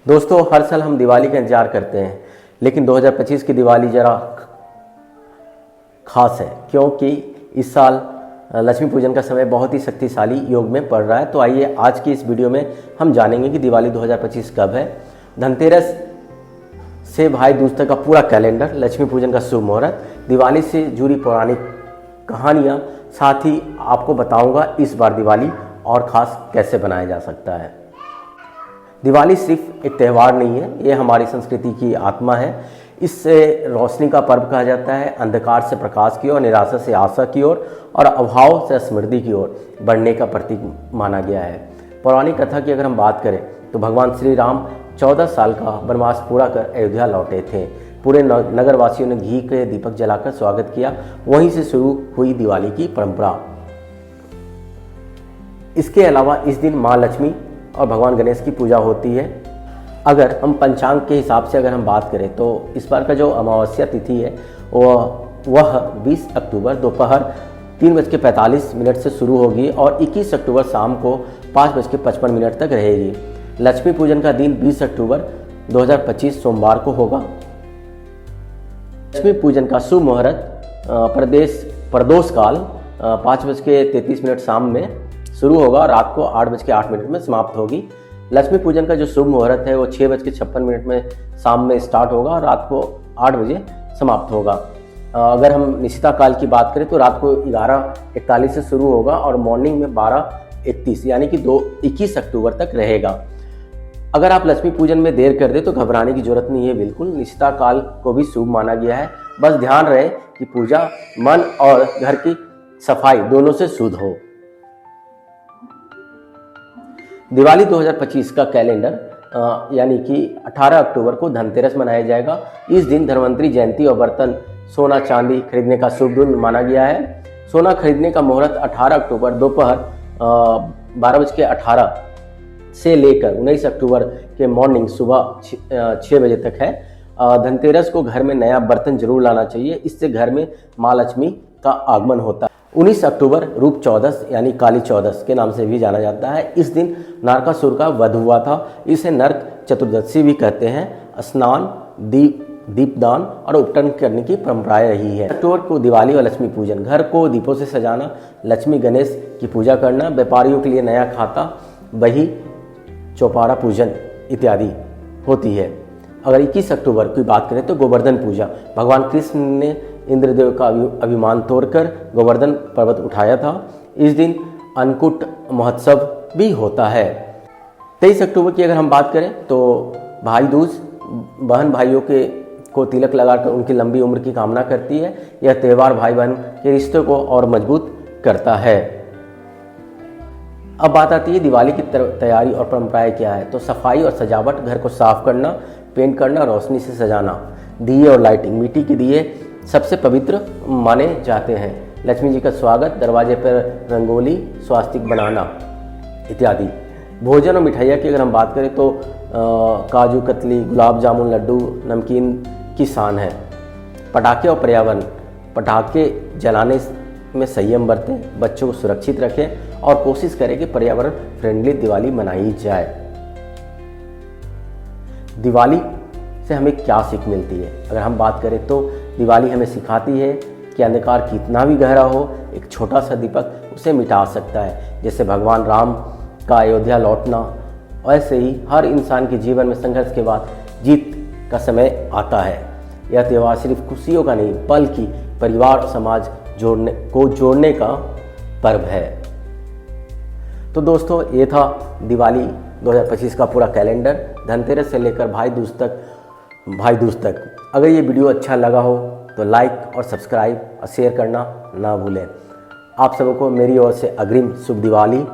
दोस्तों, हर साल हम दिवाली का इंतजार करते हैं, लेकिन 2025 की दिवाली ज़रा खास है क्योंकि इस साल लक्ष्मी पूजन का समय बहुत ही शक्तिशाली योग में पड़ रहा है। तो आइए आज की इस वीडियो में हम जानेंगे कि दिवाली 2025 कब है, धनतेरस से भाई दूज तक का पूरा कैलेंडर, लक्ष्मी पूजन का शुभ मुहूर्त, दिवाली से जुड़ी पौराणिक कहानियाँ, साथ ही आपको बताऊंगा इस बार दिवाली और ख़ास कैसे बनाया जा सकता है। दिवाली सिर्फ एक त्यौहार नहीं है, ये हमारी संस्कृति की आत्मा है। इससे रोशनी का पर्व कहा जाता है, अंधकार से प्रकाश की ओर, निराशा से आशा की ओर और अभाव से समृद्धि की ओर बढ़ने का प्रतीक माना गया है। पौराणिक कथा की अगर हम बात करें तो भगवान श्री राम 14 साल का वनवास पूरा कर अयोध्या लौटे थे। पूरे नगरवासियों ने घी के दीपक जलाकर स्वागत किया। वहीं से शुरू हुई दिवाली की परंपरा। इसके अलावा इस दिन माँ लक्ष्मी और भगवान गणेश की पूजा होती है। अगर हम पंचांग के हिसाब से अगर हम बात करें तो इस बार का जो अमावस्या तिथि है वह 20 अक्टूबर दोपहर 3:45 से शुरू होगी और 21 अक्टूबर शाम को 5:55 तक रहेगी। लक्ष्मी पूजन का दिन 20 अक्टूबर 2025 सोमवार को होगा। लक्ष्मी पूजन का शुभ मुहूर्त प्रदोष काल 5:33 शाम में शुरू होगा और रात को 8:08 में समाप्त होगी। लक्ष्मी पूजन का जो शुभ मुहूर्त है वो 6:56 में शाम में स्टार्ट होगा और रात को 8 बजे समाप्त होगा। अगर हम निशिता काल की बात करें तो रात को 11:41 से शुरू होगा और मॉर्निंग में 12:31 यानी कि 21 अक्टूबर तक रहेगा। अगर आप लक्ष्मी पूजन में देर कर दे तो घबराने की जरूरत नहीं है। बिल्कुल निशिता काल को भी शुभ माना गया है। बस ध्यान रहे कि पूजा मन और घर की सफाई दोनों से शुद्ध हो। दिवाली 2025 का कैलेंडर यानी कि 18 अक्टूबर को धनतेरस मनाया जाएगा। इस दिन धन्वंतरी जयंती और बर्तन सोना चांदी खरीदने का शुभ दिन माना गया है। सोना खरीदने का मुहूर्त 18 अक्टूबर दोपहर 12:18 से लेकर 19 अक्टूबर के मॉर्निंग सुबह 6 बजे तक है। धनतेरस को घर में नया बर्तन जरूर लाना चाहिए, इससे घर में माँ लक्ष्मी का आगमन होता है। 19 अक्टूबर रूप चौदस यानी काली चौदस के नाम से भी जाना जाता है। इस दिन नरकासुर का वध हुआ था। इसे नरक चतुर्दशी भी कहते हैं। स्नान, दीपदान और उपटन करने की परंपराएं रही है। अक्टूबर को दिवाली और लक्ष्मी पूजन, घर को दीपों से सजाना, लक्ष्मी गणेश की पूजा करना, व्यापारियों के लिए नया खाता, बही, चौपारा पूजन इत्यादि होती है। अगर 21 अक्टूबर की बात करें तो गोवर्धन पूजा, भगवान कृष्ण ने इंद्रदेव का अभिमान तोड़कर गोवर्धन पर्वत उठाया था। इस दिन अन्नकूट महोत्सव भी होता है। 23 अक्टूबर की अगर हम बात करें तो भाई दूज, बहन भाइयों को तिलक लगाकर उनकी लंबी उम्र की कामना करती है। यह त्यौहार भाई बहन के रिश्ते को और मजबूत करता है। अब बात आती है दिवाली की तैयारी और परंपराएं क्या है। तो सफाई और सजावट, घर को साफ करना, पेंट करना, रोशनी से सजाना, दिए और लाइटिंग, मिट्टी के दिए सबसे पवित्र माने जाते हैं। लक्ष्मी जी का स्वागत, दरवाजे पर रंगोली, स्वास्तिक बनाना इत्यादि। भोजन और मिठाइयाँ की अगर हम बात करें तो काजू कतली, गुलाब जामुन, लड्डू, नमकीन की शान है। पटाखे और पर्यावरण, पटाखे जलाने में संयम बरतें, बच्चों को सुरक्षित रखें और कोशिश करें कि पर्यावरण फ्रेंडली दिवाली मनाई जाए। दिवाली से हमें क्या सीख मिलती है? अगर हम बात करें तो दिवाली हमें सिखाती है कि अंधकार कितना भी गहरा हो, एक छोटा सा दीपक उसे मिटा सकता है। जैसे भगवान राम का अयोध्या लौटना, वैसे ही हर इंसान के जीवन में संघर्ष के बाद जीत का समय आता है। यह त्यौहार सिर्फ खुशियों का नहीं बल्कि परिवार और समाज जोड़ने का पर्व है। तो दोस्तों, ये था दिवाली 2025 का पूरा कैलेंडर, धनतेरस से लेकर भाई दूज तक। अगर ये वीडियो अच्छा लगा हो तो लाइक और सब्सक्राइब और शेयर करना ना भूलें। आप सबको मेरी ओर से अग्रिम शुभ दिवाली।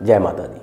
जय माता दी।